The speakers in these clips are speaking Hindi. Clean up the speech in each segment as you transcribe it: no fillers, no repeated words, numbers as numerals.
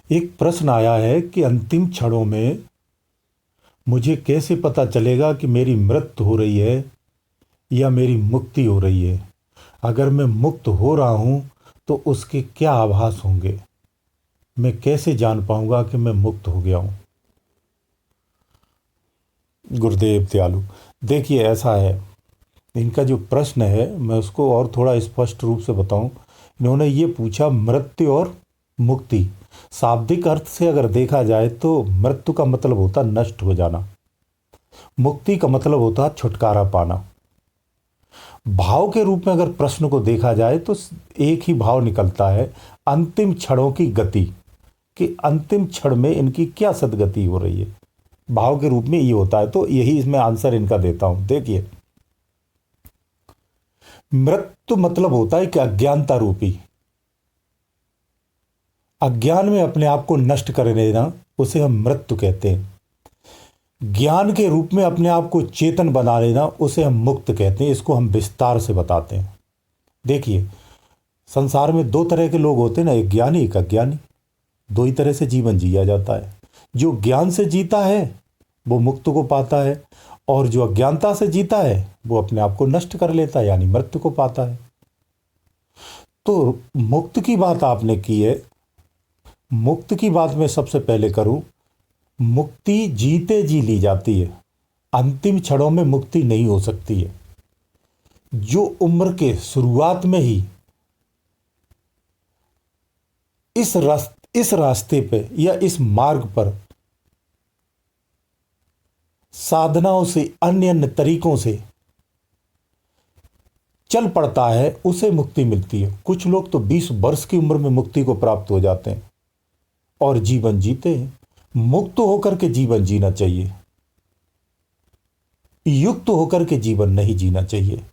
एक प्रश्न आया है कि अंतिम क्षणों में मुझे कैसे पता चलेगा कि मेरी मृत्यु हो रही है या मेरी मुक्ति हो रही है। अगर मैं मुक्त हो रहा हूँ तो उसके क्या आभास होंगे। मैं कैसे जान पाऊंगा कि मैं मुक्त हो गया हूँ। गुरुदेव दयालु, देखिए ऐसा है, इनका जो प्रश्न है मैं उसको और थोड़ा स्पष्ट रूप से बताऊं। इन्होंने ये पूछा मृत्यु और मुक्ति। शाब्दिक अर्थ से अगर देखा जाए तो मृत्यु का मतलब होता नष्ट हो जाना, मुक्ति का मतलब होता छुटकारा पाना। भाव के रूप में अगर प्रश्न को देखा जाए तो एक ही भाव निकलता है, अंतिम क्षणों की गति, कि अंतिम क्षण में इनकी क्या सदगति हो रही है। भाव के रूप में ये होता है, तो यही इसमें आंसर इनका देता हूं। देखिए, मृत्यु मतलब होता है कि अज्ञानता रूपी, अज्ञान में अपने आप को नष्ट कर देना, उसे हम मृत्यु कहते हैं। ज्ञान के रूप में अपने आप को चेतन बना लेना, उसे हम मुक्त कहते हैं। इसको हम विस्तार से बताते हैं। देखिए, संसार में दो तरह के लोग होते हैं ना, एक ज्ञानी एक अज्ञानी। दो ही तरह से जीवन जिया जाता है। जो ज्ञान से जीता है वो मुक्त को पाता है, और जो अज्ञानता से जीता है वो अपने आप को नष्ट कर लेता है, यानी मृत्यु को पाता है। तो मुक्त की बात आपने की है, मुक्त की बात मैं सबसे पहले करूं। मुक्ति जीते जी ली जाती है, अंतिम क्षणों में मुक्ति नहीं हो सकती है। जो उम्र के शुरुआत में ही इस रास्ते पे या इस मार्ग पर साधनाओं से, अन्य अन्य तरीकों से चल पड़ता है, उसे मुक्ति मिलती है। कुछ लोग तो 20 वर्ष की उम्र में मुक्ति को प्राप्त हो जाते हैं और जीवन जीते हैं। मुक्त होकर के जीवन जीना चाहिए, युक्त होकर के जीवन नहीं जीना चाहिए।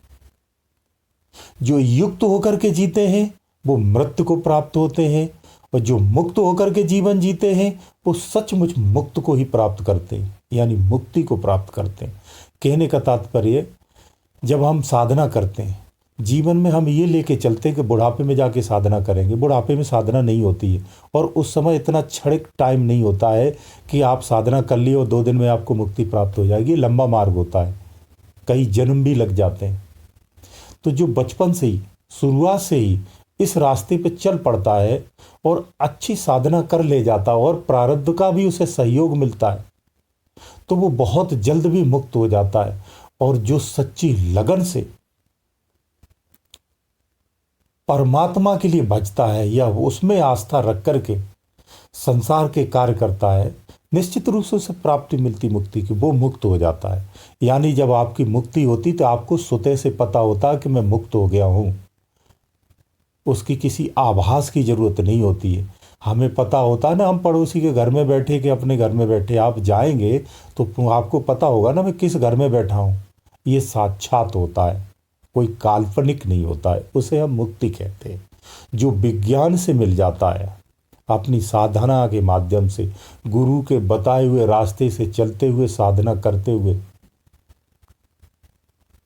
जो युक्त होकर के जीते हैं वो मृत्यु को प्राप्त होते हैं, और जो मुक्त होकर के जीवन जीते हैं वो सचमुच मुक्त को ही प्राप्त करते हैं, यानी मुक्ति को प्राप्त करते हैं। कहने का तात्पर्य, जब हम साधना करते हैं जीवन में, हम ये लेके चलते हैं कि बुढ़ापे में जाके साधना करेंगे। बुढ़ापे में साधना नहीं होती है, और उस समय इतना क्षणिक टाइम नहीं होता है कि आप साधना कर लिए और 2 दिन में आपको मुक्ति प्राप्त हो जाएगी। लंबा मार्ग होता है, कई जन्म भी लग जाते हैं। तो जो बचपन से ही, शुरुआत से ही इस रास्ते पे चल पड़ता है और अच्छी साधना कर ले जाता है, और प्रारब्ध का भी उसे सहयोग मिलता है, तो वो बहुत जल्द भी मुक्त हो जाता है। और जो सच्ची लगन से परमात्मा के लिए भजता है या उसमें आस्था रख करके संसार के कार्य करता है, निश्चित रूप से उसे प्राप्ति मिलती मुक्ति की, वो मुक्त हो जाता है। यानी जब आपकी मुक्ति होती तो आपको स्वतः से पता होता कि मैं मुक्त हो गया हूं। उसकी किसी आभास की जरूरत नहीं होती है। हमें पता होता है ना, हम पड़ोसी के घर में बैठे कि अपने घर में बैठे, आप जाएंगे तो आपको पता होगा ना मैं किस घर में बैठा हूं। ये साक्षात होता है, कोई काल्पनिक नहीं होता है। उसे हम मुक्ति कहते हैं। जो विज्ञान से मिल जाता है, अपनी साधना के माध्यम से, गुरु के बताए हुए रास्ते से चलते हुए, साधना करते हुए,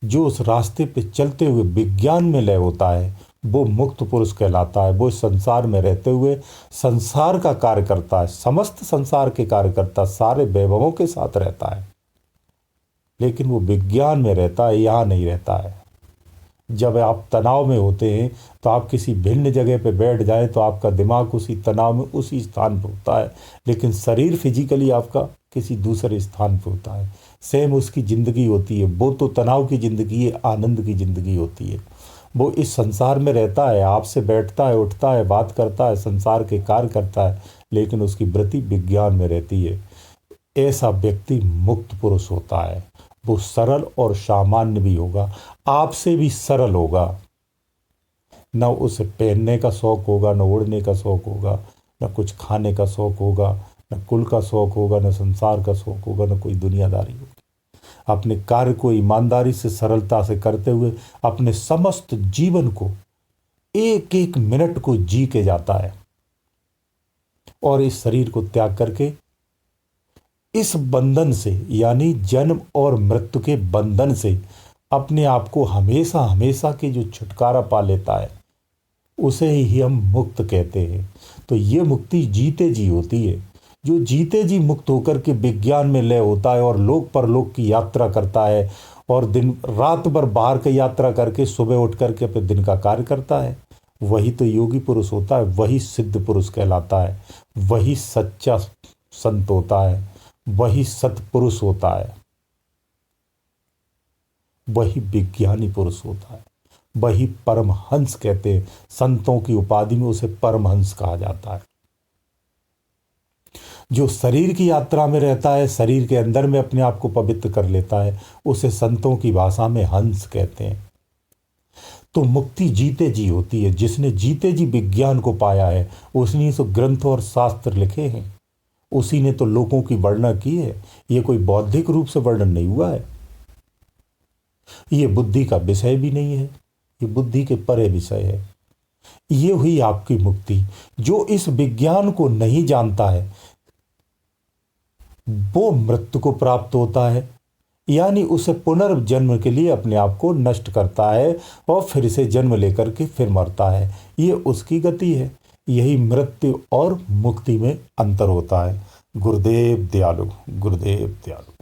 जो उस रास्ते पे चलते हुए विज्ञान में लय होता है, वो मुक्त पुरुष कहलाता है। वो संसार में रहते हुए संसार का कार्य करता है, समस्त संसार के कार्य करता, सारे वैभवों के साथ रहता है, लेकिन वो विज्ञान में रहता है, यहाँ नहीं रहता है। जब आप तनाव में होते हैं तो आप किसी भिन्न जगह पे बैठ जाएं तो आपका दिमाग उसी तनाव में उसी स्थान पर होता है, लेकिन शरीर फिजिकली आपका किसी दूसरे स्थान पर होता है। सेम उसकी ज़िंदगी होती है, वो तो तनाव की ज़िंदगी है, आनंद की ज़िंदगी होती है। वो इस संसार में रहता है, आपसे बैठता है, उठता है, बात करता है, संसार के कार्य करता है, लेकिन उसकी वृत्ति विज्ञान में रहती है। ऐसा व्यक्ति मुक्त पुरुष होता है। वो सरल और सामान्य भी होगा, आपसे भी सरल होगा। न उसे पहनने का शौक होगा, न उड़ने का शौक होगा, न कुछ खाने का शौक होगा, न कुल का शौक होगा, न संसार का शौक होगा, न कोई दुनियादारी होगी। अपने कार्य को ईमानदारी से, सरलता से करते हुए अपने समस्त जीवन को, एक एक मिनट को जी के जाता है, और इस शरीर को त्याग करके इस बंधन से, यानी जन्म और मृत्यु के बंधन से अपने आप को हमेशा हमेशा के जो छुटकारा पा लेता है, उसे ही हम मुक्त कहते हैं। तो ये मुक्ति जीते जी होती है। जो जीते जी मुक्त होकर के विज्ञान में लय होता है और लोक परलोक की यात्रा करता है और दिन रात भर बाहर की यात्रा करके सुबह उठ करके अपने दिन का कार्य करता है, वही तो योगी पुरुष होता है, वही सिद्ध पुरुष कहलाता है, वही सच्चा संत होता है, वही सत्पुरुष होता है, वही विज्ञानी पुरुष होता है, वही परमहंस कहते हैं। संतों की उपाधि में उसे परमहंस कहा जाता है। जो शरीर की यात्रा में रहता है, शरीर के अंदर में अपने आप को पवित्र कर लेता है, उसे संतों की भाषा में हंस कहते हैं। तो मुक्ति जीते जी होती है। जिसने जीते जी विज्ञान को पाया है, उसने तो ग्रंथ और शास्त्र लिखे हैं, उसी ने तो लोगों की वर्णना की है। ये कोई बौद्धिक रूप से वर्णन नहीं हुआ है, ये बुद्धि का विषय भी नहीं है, ये बुद्धि के परे विषय है। ये हुई आपकी मुक्ति। जो इस विज्ञान को नहीं जानता है वो मृत्यु को प्राप्त होता है, यानी उसे पुनर्जन्म के लिए अपने आप को नष्ट करता है और फिर से जन्म लेकर के फिर मरता है। ये उसकी गति है। यही मृत्यु और मुक्ति में अंतर होता है। गुरुदेव दयालु, गुरुदेव दयालु।